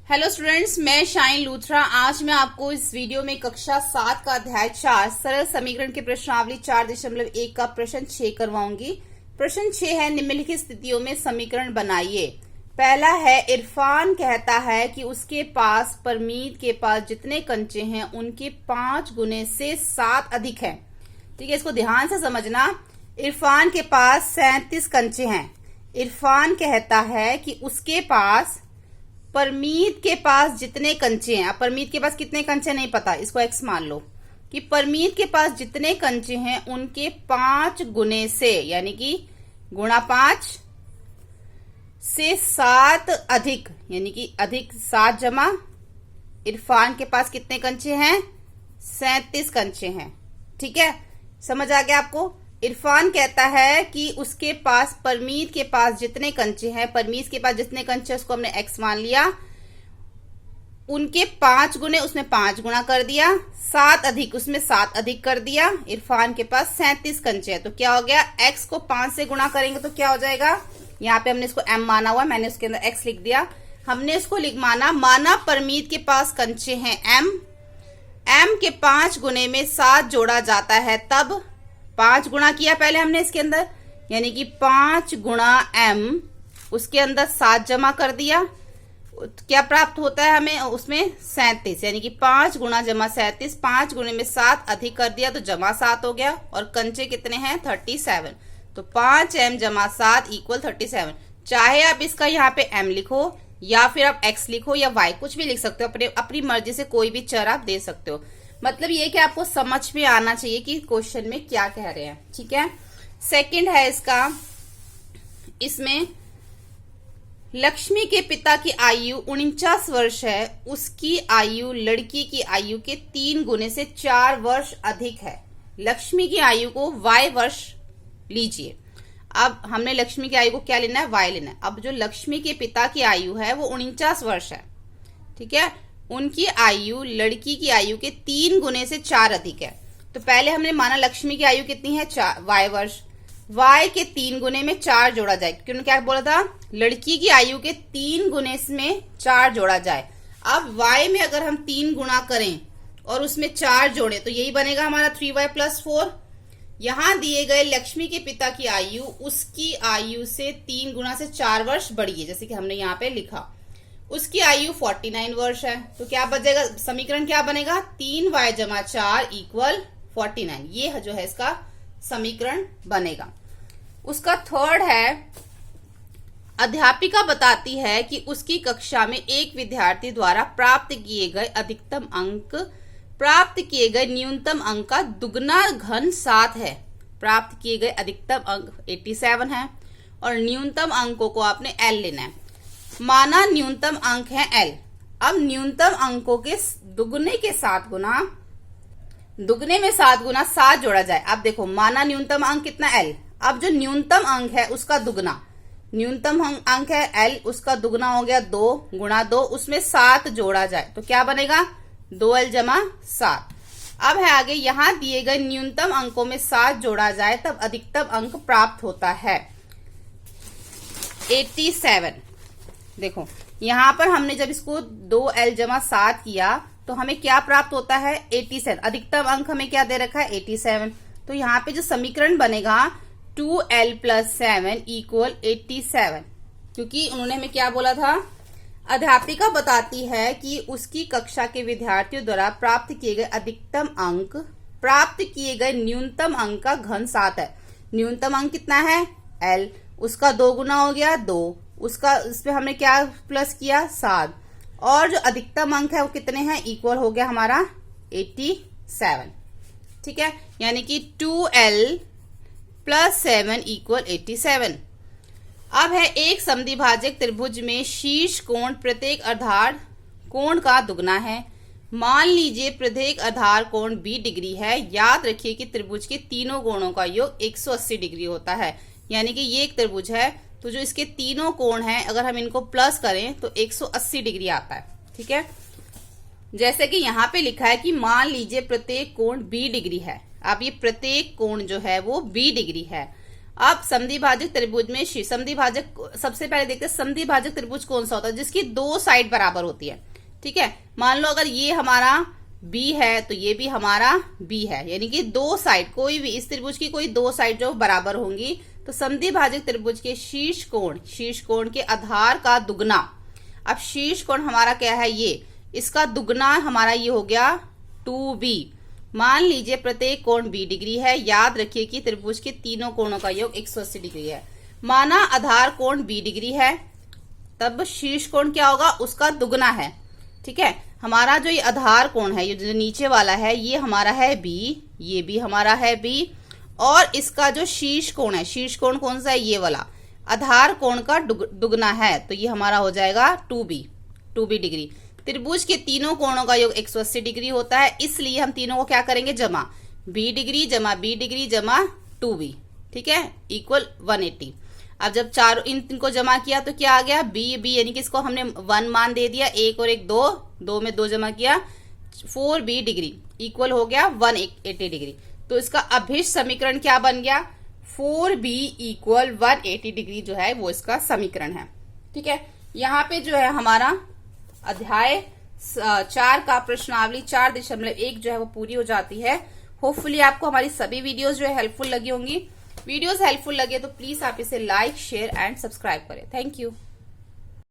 Hello students, मैं shine Luthra. आज मैं आपको इस वीडियो में कक्षा 7 का अध्याय 4 सरल समीकरण की प्रश्नावली 4.1 का प्रश्न 6 करवाऊंगी। प्रश्न 6 है, निम्नलिखित स्थितियों में समीकरण बनाइए। पहला है, इरफान कहता है कि उसके पास परमीत के पास जितने कंचे हैं उनके 5 गुने से 7 अधिक हैं। ठीक है, इसको ध्यान से समझना। इरफान के पास 37 कंचे हैं। इरफान कहता है कि उसके पास परमीत के पास जितने कंचे हैं, अब परमीत के पास कितने कंचे नहीं पता, इसको एक्स मान लो कि परमीत के पास जितने कंचे हैं उनके 5 गुने से, यानी कि गुणा 5 से 7 अधिक, यानी कि अधिक 7 जमा इरफान के पास कितने कंचे हैं, 37 कंचे हैं। ठीक है, समझ आ गया आपको। इरफान कहता है कि उसके पास परमीत के पास जितने कंचे हैं, परमीत के पास जितने कंचे उसको हमने एक्स मान लिया, उनके 5 गुने उसमें 5 गुणा कर दिया, 7 अधिक उसमें 7 अधिक कर दिया। इरफान के पास 37 कंचे हैं, तो क्या हो गया, एक्स को 5 से गुणा करेंगे तो क्या हो जाएगा, यहाँ पे हमने इसको एम माना हुआ, मैंने उसके अंदर एक्स लिख दिया। हमने इसको माना परमीत के पास कंचे हैं एम के 5 गुने में 7 जोड़ा जाता है, तब 5 गुणा किया पहले हमने इसके अंदर, यानी कि 5 गुणा एम, उसके अंदर 7 जमा कर दिया, क्या प्राप्त होता है हमें उसमें 37, यानी कि 5 गुणा जमा 37, 5 गुणे में 7 अधिक कर दिया तो जमा 7 हो गया, और कंचे कितने हैं 37, तो 5m जमा 7 इक्वल 37। चाहे आप इसका यहाँ पे m लिखो या फिर आप x लिखो या y, कुछ भी लिख सकते हो, अपनी मर्जी से कोई भी चर आप दे सकते हो। मतलब ये कि आपको समझ में आना चाहिए कि क्वेश्चन में क्या कह रहे हैं। ठीक है, सेकंड है इसका, इसमें लक्ष्मी के पिता की आयु 49 वर्ष है, उसकी आयु लड़की की आयु के 3 गुने से 4 वर्ष अधिक है। लक्ष्मी की आयु को y वर्ष लीजिए। अब हमने लक्ष्मी की आयु को क्या लेना है, y लेना है। अब जो लक्ष्मी के पिता की आयु है वो 49 वर्ष है। ठीक है, उनकी आयु लड़की की आयु के 3 गुने से 4 अधिक है। तो पहले हमने माना लक्ष्मी की आयु कितनी है, y वर्ष, y के 3 गुने में 4 जोड़ा जाए, क्योंकि क्या बोला था, लड़की की आयु के 3 गुने में 4 जोड़ा जाए। अब y में अगर हम 3 गुणा करें और उसमें 4 जोड़े तो यही बनेगा हमारा 3y + 4। यहां दिए गए लक्ष्मी के पिता की आयु उसकी आयु से 3 गुना से 4 वर्ष बड़ी है, जैसे कि हमने यहाँ पे लिखा। उसकी आयु 49 वर्ष है, तो क्या बचेगा, समीकरण क्या बनेगा, 3y जमा 4 इक्वल 49। ये जो है इसका समीकरण बनेगा। उसका थर्ड है, अध्यापिका बताती है कि उसकी कक्षा में एक विद्यार्थी द्वारा प्राप्त किए गए अधिकतम अंक प्राप्त किए गए न्यूनतम अंक का दुगना घन 7 है। प्राप्त किए गए अधिकतम अंक 87 है और न्यूनतम अंकों को आपने L लेना है। माना न्यूनतम अंक है L। अब न्यूनतम अंकों के दुगने के 7 गुना, दुगने में 7 गुना 7 जोड़ा जाए। अब देखो, माना न्यूनतम अंक कितना L, अब जो न्यूनतम अंक है उसका दुगना, न्यूनतम अंक है L, उसका दुगना हो गया 2 गुणा 2, उसमें 7 जोड़ा जाए तो क्या बनेगा, 2L जमा 7। अब है आगे, यहां दिए गए न्यूनतम अंकों में 7 जोड़ा जाए तब अधिकतम अंक प्राप्त होता है 87। देखो यहां पर हमने जब इसको 2L जमा 7 किया तो हमें क्या प्राप्त होता है, 87। अधिकतम अंक हमें क्या दे रखा है, 87। तो यहाँ पे जो समीकरण बनेगा 2L + 7 इक्वल 87, क्योंकि उन्होंने हमें क्या बोला था, अध्यापिका बताती है कि उसकी कक्षा के विद्यार्थियों द्वारा प्राप्त किए गए अधिकतम अंक प्राप्त किए गए न्यूनतम अंक का घन 7 है। न्यूनतम अंक कितना है L, उसका 2 गुना हो गया 2, उसका इस पे हमने क्या प्लस किया 7, और जो अधिकतम अंक है वो कितने हैं, इक्वल हो गया हमारा 87। ठीक है, यानी कि 2L + 7 इक्वल 87। अब है, एक समद्विभाजक त्रिभुज में शीर्ष कोण प्रत्येक आधार कोण का दुगना है। मान लीजिए प्रत्येक आधार कोण 20 डिग्री है। याद रखिए कि त्रिभुज के तीनों कोणों का योग 180 डिग्री होता है, यानी कि ये एक त्रिभुज है तो जो इसके तीनों कोण हैं अगर हम इनको प्लस करें तो 180 डिग्री आता है। ठीक है, जैसे कि यहाँ पे लिखा है कि मान लीजिए प्रत्येक कोण 20 डिग्री है। अब ये प्रत्येक कोण जो है वो 20 डिग्री है। अब समद्विभाजक त्रिभुज में समद्विभाजक, सबसे पहले देखते हैं समद्विभाजक त्रिभुज कौन सा होता है, जिसकी दो साइड बराबर होती है। ठीक है, मान लो अगर ये हमारा B है तो ये भी हमारा B है, यानी कि दो साइड, कोई भी इस त्रिभुज की कोई दो साइड जो बराबर होंगी तो समद्विभाजक त्रिभुज के शीर्ष कोण के आधार का दुगना। अब शीर्ष कोण हमारा क्या है, ये, इसका दुगना हमारा ये हो गया 2B। मान लीजिए प्रत्येक कोण B डिग्री है। याद रखिए कि त्रिभुज के तीनों कोणों का योग 180 डिग्री है। माना आधार कोण B डिग्री है, तब शीर्ष कोण क्या होगा, उसका दुगना है। ठीक है, हमारा जो ये आधार कोण है, ये जो नीचे वाला है, ये हमारा है B, ये भी हमारा है B, और इसका जो शीर्ष कोण है, शीर्ष कोण कौन सा है, ये वाला, आधार कोण का दुगना है, तो ये हमारा हो जाएगा 2B डिग्री। त्रिभुज के तीनों कोणों का योग 180 डिग्री होता है, इसलिए हम तीनों को क्या करेंगे, जमा, B डिग्री जमा B डिग्री जमा 2B, ठीक है, इक्वल 180। अब जब चारों इन को जमा किया तो क्या आ गया, B यानी कि इसको हमने 1 मान दे दिया, 1 और 1 2 में 2 जमा किया, 4B डिग्री इक्वल हो गया 180 डिग्री। तो इसका अभिष्ट समीकरण क्या बन गया, 4B इक्वल 180 डिग्री जो है वो इसका समीकरण है। ठीक है, यहाँ पे जो है हमारा अध्याय 4 का प्रश्नावली 4.1 जो है वो पूरी हो जाती है। होपफुली आपको हमारी सभी वीडियोस जो है हेल्पफुल लगी होंगी। वीडियोस हेल्पफुल लगे तो प्लीज आप इसे लाइक, शेयर एंड सब्सक्राइब करें। Thank you.